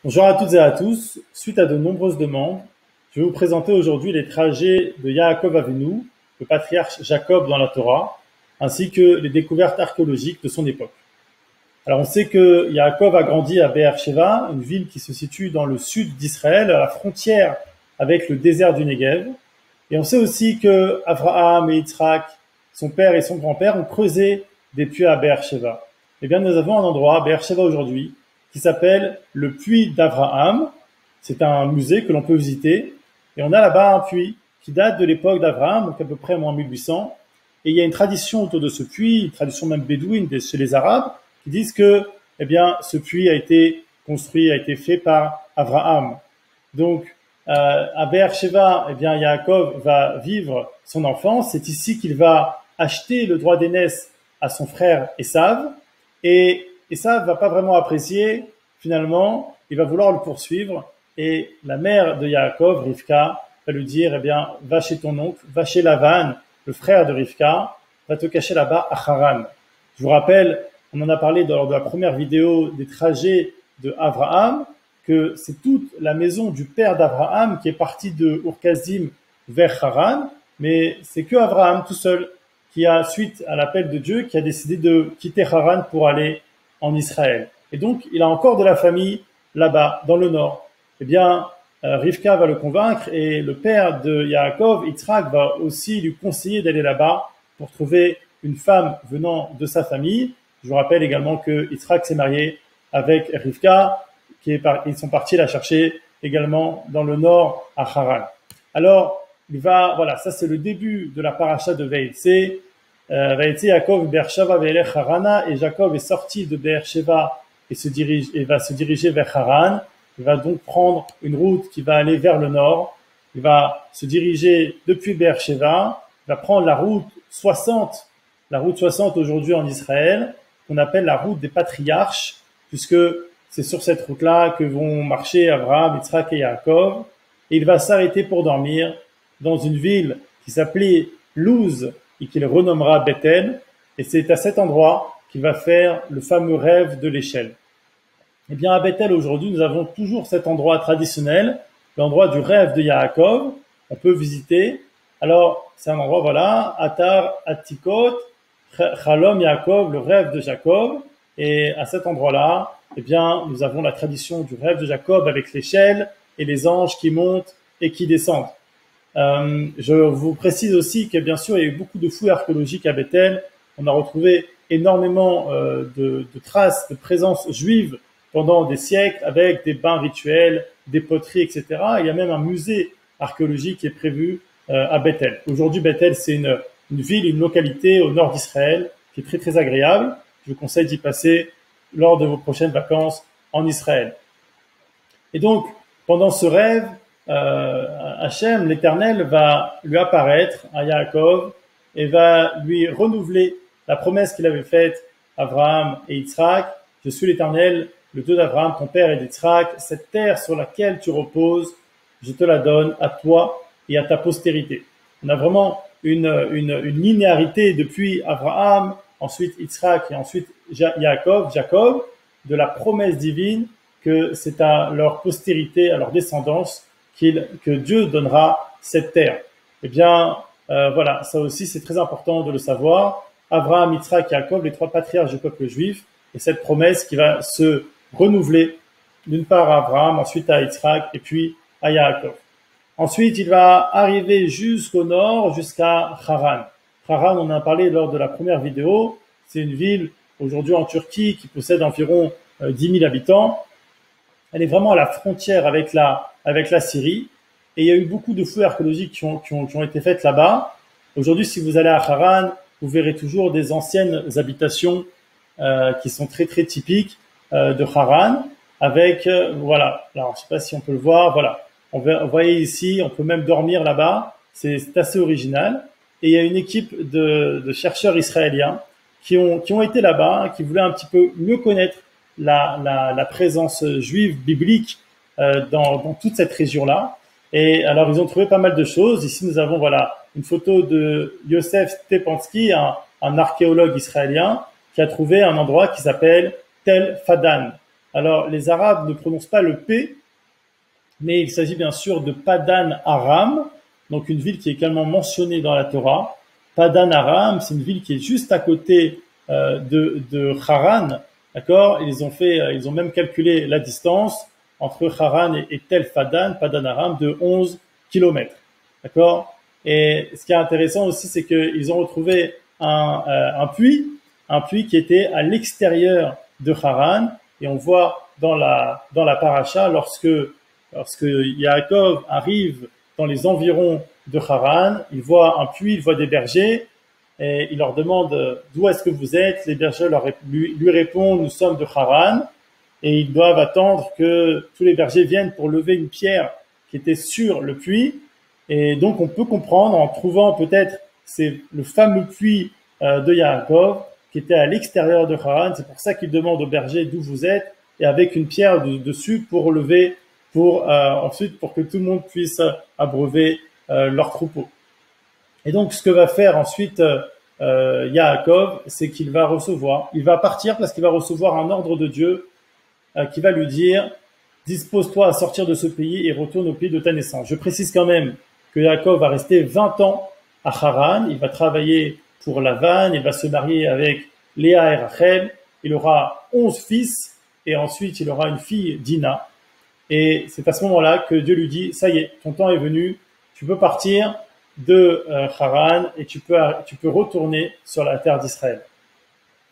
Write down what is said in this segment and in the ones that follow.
Bonjour à toutes et à tous. Suite à de nombreuses demandes, je vais vous présenter aujourd'hui les trajets de Yaakov Avinu, le patriarche Jacob dans la Torah, ainsi que les découvertes archéologiques de son époque. Alors on sait que Yaakov a grandi à Be'er Sheva, une ville qui se situe dans le sud d'Israël, à la frontière avec le désert du Negev. Et on sait aussi que Abraham et Yitzhak, son père et son grand-père, ont creusé des puits à Be'er Sheva. Eh bien, nous avons un endroit, Be'er Sheva aujourd'hui, qui s'appelle le puits d'Abraham. C'est un musée que l'on peut visiter. Et on a là-bas un puits qui date de l'époque d'Abraham, donc à peu près en 1800. Et il y a une tradition autour de ce puits, une tradition même bédouine chez les Arabes, qui disent que, eh bien, ce puits a été construit, a été fait par Abraham. Donc, à Be'er Sheva, eh bien, Yaakov va vivre son enfance. C'est ici qu'il va acheter le droit d'aînesse à son frère Esav. Et Esav va pas vraiment apprécier. Finalement, il va vouloir le poursuivre. Et la mère de Yaakov, Rivka, va lui dire, eh bien, va chez ton oncle, va chez Lavan, le frère de Rivka, va te cacher là-bas à Haran. Je vous rappelle, on en a parlé lors de la première vidéo des trajets de Abraham, que c'est toute la maison du père d'Abraham qui est partie de Ur-Kasdim vers Haran, mais c'est que Abraham tout seul qui a, suite à l'appel de Dieu, qui a décidé de quitter Haran pour aller en Israël. Et donc, il a encore de la famille là-bas, dans le nord. Eh bien, Rivka va le convaincre et le père de Yaakov, Yitzhak, va aussi lui conseiller d'aller là-bas pour trouver une femme venant de sa famille. Je vous rappelle également que Yitzhak s'est marié avec Rivka, ils sont partis la chercher également dans le nord à Haran. Alors, voilà, ça c'est le début de la paracha de Vaïtse. Vaïtse Yaakov Be'er Sheva ve'elech Harana, et Jacob est sorti de Be'er Sheva et va se diriger vers Haran. Il va donc prendre une route qui va aller vers le nord. Il va se diriger depuis Be'er Sheva. Il va prendre la route 60 aujourd'hui en Israël, qu'on appelle la route des patriarches, puisque c'est sur cette route-là que vont marcher Abraham, Yitzhak et Yaakov. Et il va s'arrêter pour dormir dans une ville qui s'appelait Luz et qu'il renommera Bethel. Et c'est à cet endroit qu'il va faire le fameux rêve de l'échelle. Eh bien, à Bethel, aujourd'hui, nous avons toujours cet endroit traditionnel, l'endroit du rêve de Yaakov. On peut visiter. Alors, c'est un endroit, voilà, Atar Atikot, Chalom Yaakov, le rêve de Jacob. Et à cet endroit-là, eh bien, nous avons la tradition du rêve de Jacob avec l'échelle et les anges qui montent et qui descendent. Je vous précise aussi que, bien sûr, il y a eu beaucoup de fouilles archéologiques à Bethel. On a retrouvé énormément de traces de présence juive pendant des siècles, avec des bains rituels, des poteries, etc. Il y a même un musée archéologique qui est prévu à Bethel. Aujourd'hui, Bethel, c'est une ville, une localité au nord d'Israël qui est très très agréable. Je vous conseille d'y passer lors de vos prochaines vacances en Israël. Et donc, pendant ce rêve, Hachem, l'Éternel, va lui apparaître à Yaakov et va lui renouveler la promesse qu'il avait faite à Abraham et Yitzhak. Je suis l'Éternel, le Dieu d'Abraham, ton père, et d'Yitzhak. Cette terre sur laquelle tu reposes, je te la donne à toi et à ta postérité. On a vraiment une linéarité depuis Abraham, ensuite Yitzhak et ensuite Jacob, de la promesse divine que c'est à leur postérité, à leur descendance, que Dieu donnera cette terre. Eh bien, voilà, ça aussi c'est très important de le savoir. Abraham, Yitzhak et Jacob, les trois patriarches du peuple juif, et cette promesse qui va se renouveler d'une part à Abraham, ensuite à Yitzhak et puis à Yaakov. Ensuite, il va arriver jusqu'au nord, jusqu'à Haran. Haran, on en a parlé lors de la première vidéo. C'est une ville aujourd'hui en Turquie qui possède environ 10 000 habitants. Elle est vraiment à la frontière avec la Syrie. Et il y a eu beaucoup de fouilles archéologiques qui ont été faites là-bas. Aujourd'hui, si vous allez à Haran, vous verrez toujours des anciennes habitations qui sont très très typiques de Haran. Avec voilà. Alors, je sais pas si on peut le voir. Voilà. Vous voyez ici, on peut même dormir là-bas. C'est assez original. Et il y a une équipe de chercheurs israéliens qui ont été là-bas, qui voulaient un petit peu mieux connaître la présence juive biblique dans toute cette région-là. Et alors, ils ont trouvé pas mal de choses. Ici, nous avons voilà une photo de Yosef Stepansky, un archéologue israélien, qui a trouvé un endroit qui s'appelle Tel Fadan. Alors, les Arabes ne prononcent pas le P, mais il s'agit bien sûr de Padan Aram, donc une ville qui est également mentionnée dans la Torah. Padan Aram, c'est une ville qui est juste à côté de Haran, d'accord? Ils ont même calculé la distance entre Haran et Tel Fadan, Padan Aram, de 11 kilomètres, d'accord? Et ce qui est intéressant aussi, c'est qu'ils ont retrouvé un puits qui était à l'extérieur de Haran, et on voit dans la paracha, lorsque Yaakov arrive dans les environs de Haran, il voit un puits, il voit des bergers, et il leur demande d'où est-ce que vous êtes. Les bergers lui répondent, nous sommes de Haran, et ils doivent attendre que tous les bergers viennent pour lever une pierre qui était sur le puits. Et donc on peut comprendre en trouvant peut-être c'est le fameux puits de Yaakov qui était à l'extérieur de Haran. C'est pour ça qu'il demande aux bergers d'où vous êtes, et avec une pierre dessus pour lever, ensuite pour que tout le monde puisse abreuver leur troupeau. Et donc ce que va faire ensuite Yaakov, c'est qu'il va partir parce qu'il va recevoir un ordre de Dieu qui va lui dire: dispose-toi à sortir de ce pays et retourne au pays de ta naissance. Je précise quand même que Yaakov va rester 20 ans à Haran, il va travailler pour Lavan, il va se marier avec Léa et Rachel, il aura 11 fils, et ensuite il aura une fille, Dina. Et c'est à ce moment-là que Dieu lui dit: ça y est, ton temps est venu, tu peux partir de Haran et tu peux retourner sur la terre d'Israël.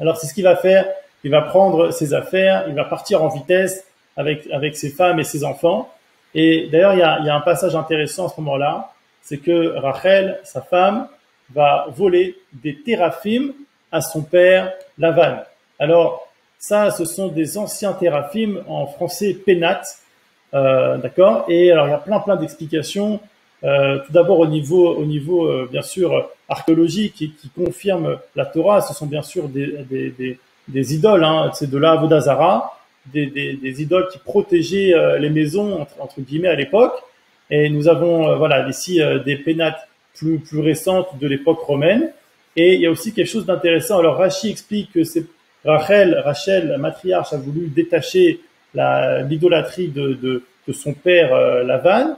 Alors c'est ce qu'il va faire, il va prendre ses affaires, il va partir en vitesse avec ses femmes et ses enfants. Et d'ailleurs, il y a un passage intéressant à ce moment-là, c'est que Rachel, sa femme, va voler des téraphim à son père Lavan. Alors ça, ce sont des anciens téraphim, en français pénat, d'accord. Et alors il y a plein d'explications. Tout d'abord au niveau bien sûr archéologique qui confirme la Torah, ce sont bien sûr des idoles, hein, c'est de la Avodah Zara, des idoles qui protégeaient les maisons entre guillemets à l'époque. Et nous avons voilà ici des pénates plus récentes de l'époque romaine. Et il y a aussi quelque chose d'intéressant. Alors Rashi explique que c'est Rachel, la matriarche, a voulu détacher l'idolâtrie de son père Lavan.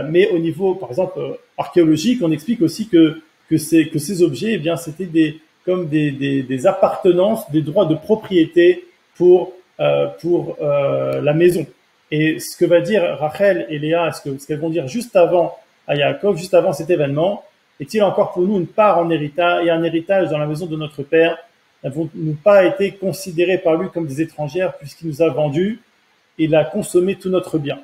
Mais au niveau, par exemple, archéologique, on explique aussi que ces objets, eh bien, c'était comme des appartenances, des droits de propriété pour la maison. Et ce que va dire Rachel et Léa, ce qu'elles vont dire juste avant à Yaakov, juste avant cet événement: est-il encore pour nous une part en héritage et un héritage dans la maison de notre père? Elles vont nous pas été considérées par lui comme des étrangères, puisqu'il nous a vendus, il a consommé tout notre bien.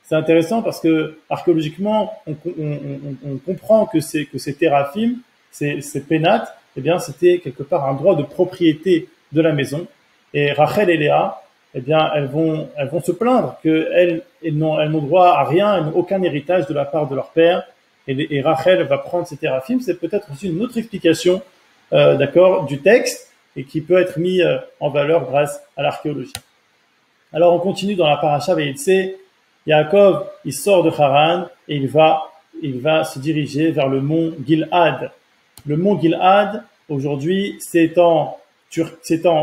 C'est intéressant parce que archéologiquement, on comprend que ces téraphim, ces pénates, eh bien, c'était quelque part un droit de propriété de la maison. Et Rachel et Léa, eh bien, elles vont se plaindre qu'elles n'ont droit à rien, elles n'ont aucun héritage de la part de leur père. Et Rachel va prendre ces téraphim. C'est peut-être aussi une autre explication, d'accord, du texte, et qui peut être mis en valeur grâce à l'archéologie. Alors, on continue dans la paracha Vayetze. Yaakov, il sort de Haran et il va se diriger vers le mont Gil'ad. Le mont Gil'ad, aujourd'hui, c'est en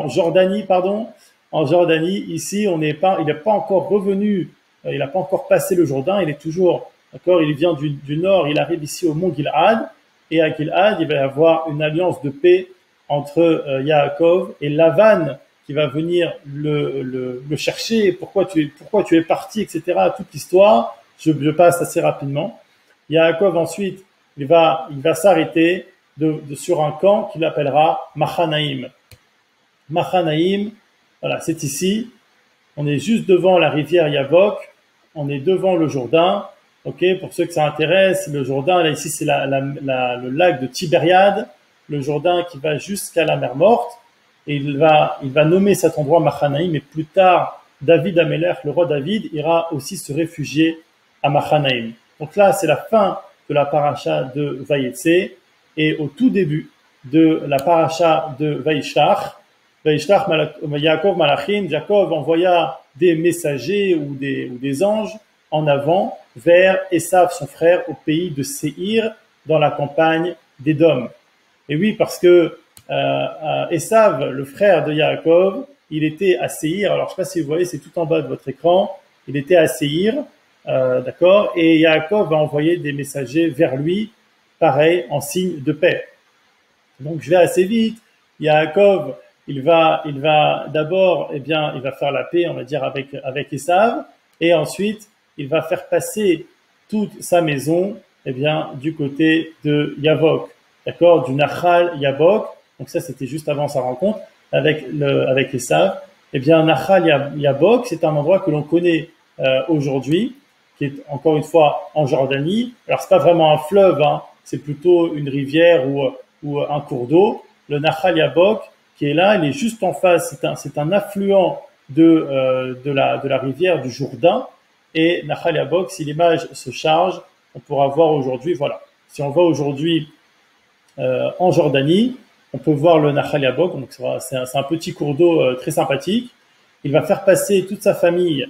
Jordanie, pardon. En Jordanie, ici, il n'est pas encore revenu, il n'a pas encore passé le Jourdain, il est toujours, d'accord, il vient du nord, il arrive ici au mont Gil'ad, et à Gil'ad, il va y avoir une alliance de paix entre Yaakov et Lavan, qui va venir le chercher, pourquoi tu es parti, etc. Toute l'histoire, je passe assez rapidement. Yaakov ensuite, il va s'arrêter sur un camp qu'il appellera Machanaïm. Machanaïm, voilà, c'est ici. On est juste devant la rivière Yabok, on est devant le Jourdain. Ok, pour ceux que ça intéresse, le Jourdain, là ici c'est le lac de Tibériade, le Jourdain qui va jusqu'à la mer Morte. Et il va nommer cet endroit Machanaïm, mais plus tard, David Amelech, le roi David, ira aussi se réfugier à Machanaïm. Donc là, c'est la fin de la paracha de Vayetze, et au tout début de la paracha de Vayishlach, Yaakov Malachim, Jacob envoya des messagers ou des anges en avant vers Esav, son frère, au pays de Séhir, dans la campagne d'Édom. Et oui, parce que Esav, le frère de Yaakov, il était à Séhir. Alors, je ne sais pas si vous voyez, c'est tout en bas de votre écran. Il était à Séhir, d'accord, et Yaakov va envoyer des messagers vers lui, pareil, en signe de paix. Donc, je vais assez vite. Yaakov, il va d'abord, eh bien, il va faire la paix, on va dire, avec Esav, et ensuite, il va faire passer toute sa maison, eh bien, du côté de Yavok, d'accord, du Nachal Yabok. Donc ça, c'était juste avant sa rencontre avec Esav. Eh bien, Nachal Yabok, c'est un endroit que l'on connaît aujourd'hui, qui est encore une fois en Jordanie. Alors, c'est pas vraiment un fleuve, hein, c'est plutôt une rivière ou un cours d'eau. Le Nachal Yabok, qui est là, il est juste en face. C'est un affluent de la rivière du Jourdain. Et Nachal Yabok, si l'image se charge, on pourra voir aujourd'hui, voilà. Si on va aujourd'hui en Jordanie, on peut voir le Nachal Yabok. Donc c'est un petit cours d'eau très sympathique. Il va faire passer toute sa famille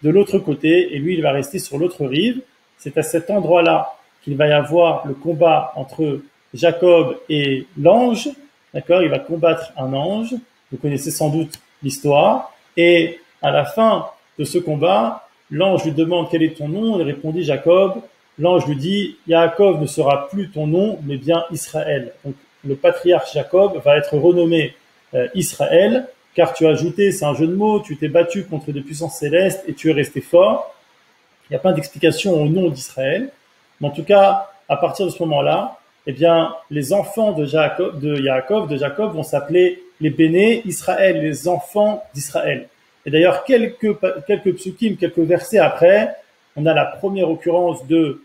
de l'autre côté et lui, il va rester sur l'autre rive. C'est à cet endroit-là qu'il va y avoir le combat entre Jacob et l'ange. D'accord, il va combattre un ange. Vous connaissez sans doute l'histoire. Et à la fin de ce combat, l'ange lui demande quel est ton nom. Il répondit Jacob. L'ange lui dit Yaakov ne sera plus ton nom, mais bien Israël. Donc le patriarche Jacob va être renommé Israël, car tu as ajouté, c'est un jeu de mots, tu t'es battu contre des puissances célestes et tu es resté fort. Il y a plein d'explications au nom d'Israël. Mais en tout cas, à partir de ce moment-là, eh bien, les enfants de Jacob vont s'appeler les Béné Israël, les enfants d'Israël. Et d'ailleurs, quelques psukim, quelques versets après, on a la première occurrence de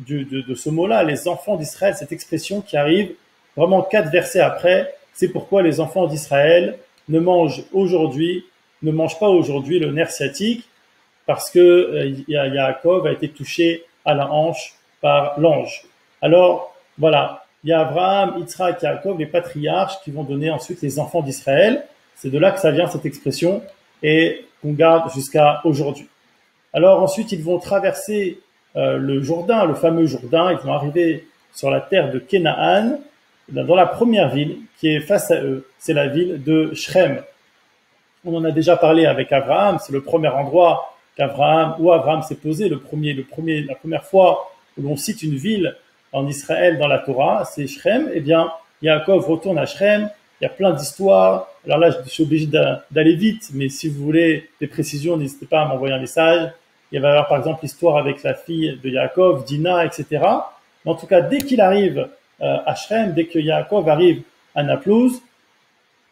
ce mot-là, les enfants d'Israël, cette expression qui arrive vraiment 4 versets après. C'est pourquoi les enfants d'Israël ne mangent pas aujourd'hui le nerf sciatique, parce que Yaakov a été touché à la hanche par l'ange. Alors, voilà, il y a Abraham, Yitzhak, Yaakov, les patriarches qui vont donner ensuite les enfants d'Israël. C'est de là que ça vient cette expression et qu'on garde jusqu'à aujourd'hui. Alors ensuite, ils vont traverser le Jourdain, le fameux Jourdain. Ils vont arriver sur la terre de Canaan, dans la première ville qui est face à eux. C'est la ville de Shrem. On en a déjà parlé avec Abraham. C'est le premier endroit où Abraham s'est posé, la première fois où l'on cite une ville en Israël dans la Torah, c'est Shrem. Eh bien, Yaakov retourne à Shrem. Il y a plein d'histoires. Alors là, je suis obligé d'aller vite, mais si vous voulez des précisions, n'hésitez pas à m'envoyer un message. Il va y avoir par exemple l'histoire avec la fille de Yaakov, Dina, etc. Mais en tout cas, dès qu'il arrive à Shrem, dès que Yaakov arrive à Naplouse,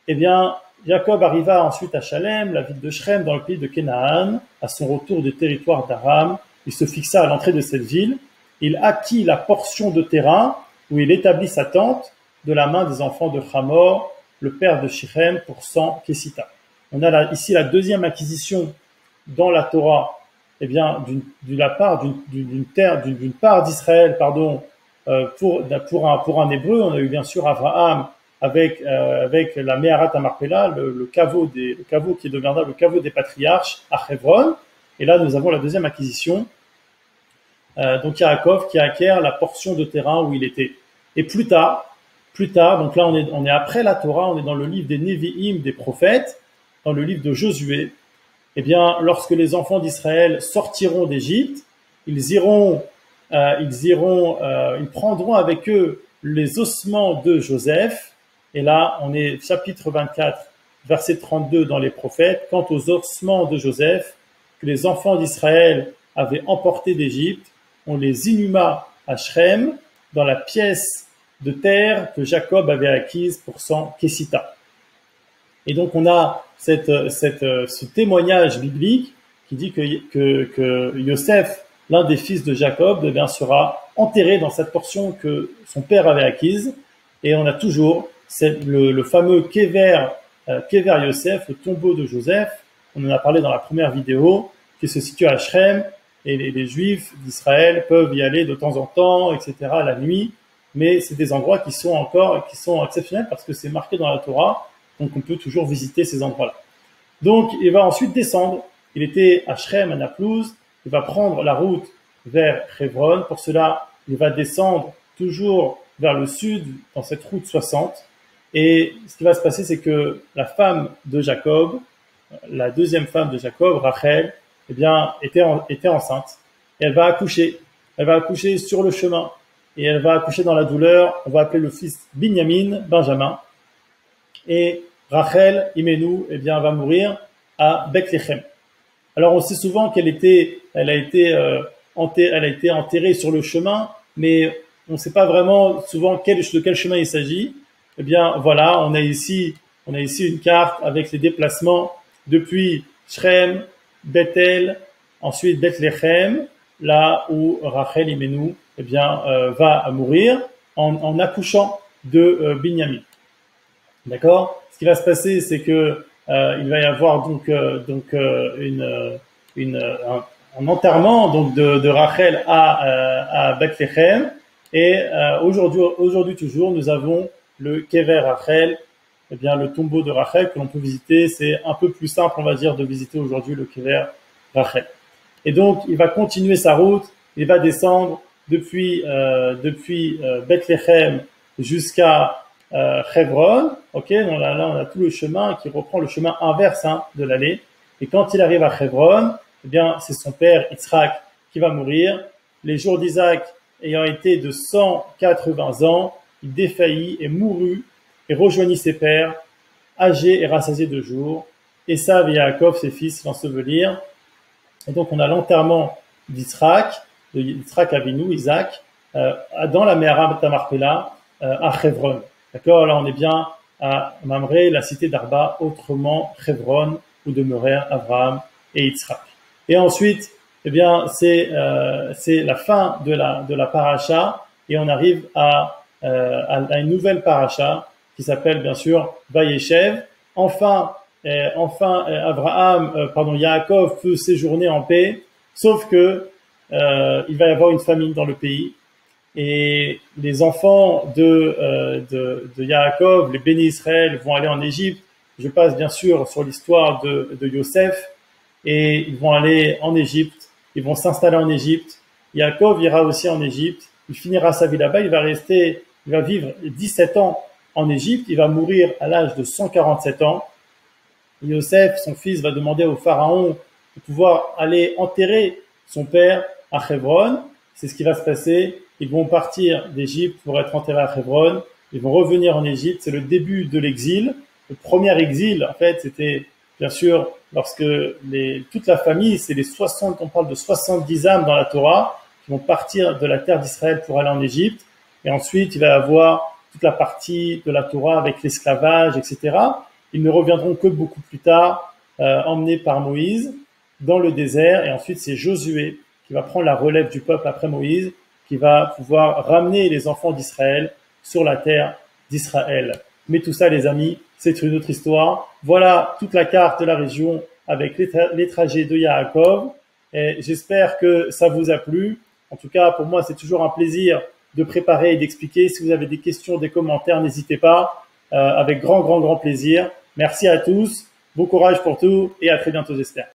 eh bien, Jacob arriva ensuite à Shalem, la ville de Shrem, dans le pays de Canaan. À son retour du territoire d'Aram, il se fixa à l'entrée de cette ville. Il acquit la portion de terrain où il établit sa tente de la main des enfants de Hamor, le père de Shichem, pour 100 Kessita. On a ici la deuxième acquisition dans la Torah, eh bien, d'une part d'Israël, pardon, pour un Hébreu. On a eu bien sûr Abraham avec la Meharat Amarpela, le caveau qui deviendra le caveau des patriarches à Hebron. Et là, nous avons la deuxième acquisition. Donc Yaakov qui acquiert la portion de terrain où il était. Et plus tard, donc là on est après la Torah, on est dans le livre des Nevi'im, des prophètes, dans le livre de Josué. Eh bien, lorsque les enfants d'Israël sortiront d'Égypte, ils prendront avec eux les ossements de Joseph. Et là, on est chapitre 24, verset 32 dans les prophètes. Quant aux ossements de Joseph, que les enfants d'Israël avaient emportés d'Égypte, on les inhuma à Shrem, dans la pièce de terre que Jacob avait acquise pour 100 Kessita. Et donc on a ce témoignage biblique qui dit que Yosef, l'un des fils de Jacob, sera enterré dans cette portion que son père avait acquise. Et on a toujours le fameux Kever Yosef, le tombeau de Joseph. On en a parlé dans la première vidéo, qui se situe à Shrem. Et les Juifs d'Israël peuvent y aller de temps en temps, etc., la nuit. Mais c'est des endroits qui sont exceptionnels parce que c'est marqué dans la Torah. Donc on peut toujours visiter ces endroits-là. Donc il va ensuite descendre. Il était à Shrem, à Naplouse. Il va prendre la route vers Hebron. Pour cela, il va descendre toujours vers le sud dans cette route 60. Et ce qui va se passer, c'est que la femme de Jacob la deuxième femme de Jacob, Rachel, eh bien, était enceinte. Et elle va accoucher. Elle va accoucher sur le chemin. Et elle va accoucher dans la douleur. On va appeler le fils Binyamin, Benjamin. Et Rachel, Imenu, eh bien, va mourir à Bethléem. Alors, on sait souvent elle a été enterrée sur le chemin, mais on ne sait pas vraiment souvent de quel chemin il s'agit. Eh bien, voilà, on a ici une carte avec les déplacements depuis Shrem, Bethel, ensuite Bethléem, là où Rachel Imenu, eh bien, va mourir en accouchant de Binyamin. D'accord? Ce qui va se passer, c'est que il va y avoir un enterrement donc de Rachel à Bethléem. Et aujourd'hui toujours, nous avons le Kever Rachel, eh bien le tombeau de Rachel que l'on peut visiter. C'est un peu plus simple, on va dire, de visiter aujourd'hui le Kever Rachel. Et donc, il va continuer sa route. Il va descendre depuis Bethléem jusqu'à Hebron. Ok, donc là, on a tout le chemin qui reprend le chemin inverse de l'allée. Et quand il arrive à Hebron, eh bien, c'est son père Yitzhak qui va mourir. Les jours d'Isaac ayant été de 180 ans, il défaillit et mourut et rejoignit ses pères, âgés et rassasiés de jours. Esav et Yaakov, ses fils, l'ensevelirent. Et donc, on a l'enterrement d'Yitzhak Avinu, Isaac, dans la Me'ara Tamarpela, à Hebron. D'accord? Là, on est bien à Mamré, la cité d'Arba, autrement Hebron, où demeurèrent Abraham et Yitzhak. Et ensuite, eh bien, c'est la fin de la paracha, et on arrive à une nouvelle paracha qui s'appelle bien sûr Vayeshev. Enfin, Yaakov peut séjourner en paix, sauf que il va y avoir une famine dans le pays. Et les enfants de Yaakov, les bénis Israël, vont aller en Égypte. Je passe bien sûr sur l'histoire de Yosef, et ils vont aller en Égypte, ils vont s'installer en Égypte. Yaakov ira aussi en Égypte, il finira sa vie là-bas, il va vivre 17 ans en Égypte, il va mourir à l'âge de 147 ans. Yosef, son fils, va demander au pharaon de pouvoir aller enterrer son père à Hebron. C'est ce qui va se passer. Ils vont partir d'Égypte pour être enterrés à Hebron. Ils vont revenir en Égypte. C'est le début de l'exil. Le premier exil, en fait, c'était bien sûr lorsque toute la famille, on parle de 70 âmes dans la Torah, qui vont partir de la terre d'Israël pour aller en Égypte. Et ensuite, il va y avoir toute la partie de la Torah avec l'esclavage, etc. Ils ne reviendront que beaucoup plus tard, emmenés par Moïse dans le désert. Et ensuite, c'est Josué qui va prendre la relève du peuple après Moïse, qui va pouvoir ramener les enfants d'Israël sur la terre d'Israël. Mais tout ça, les amis, c'est une autre histoire. Voilà toute la carte de la région avec les trajets de Yaakov. Et j'espère que ça vous a plu. En tout cas, pour moi, c'est toujours un plaisir de préparer et d'expliquer. Si vous avez des questions, des commentaires, n'hésitez pas. Avec grand plaisir. Merci à tous. Bon courage pour tout et à très bientôt, j'espère.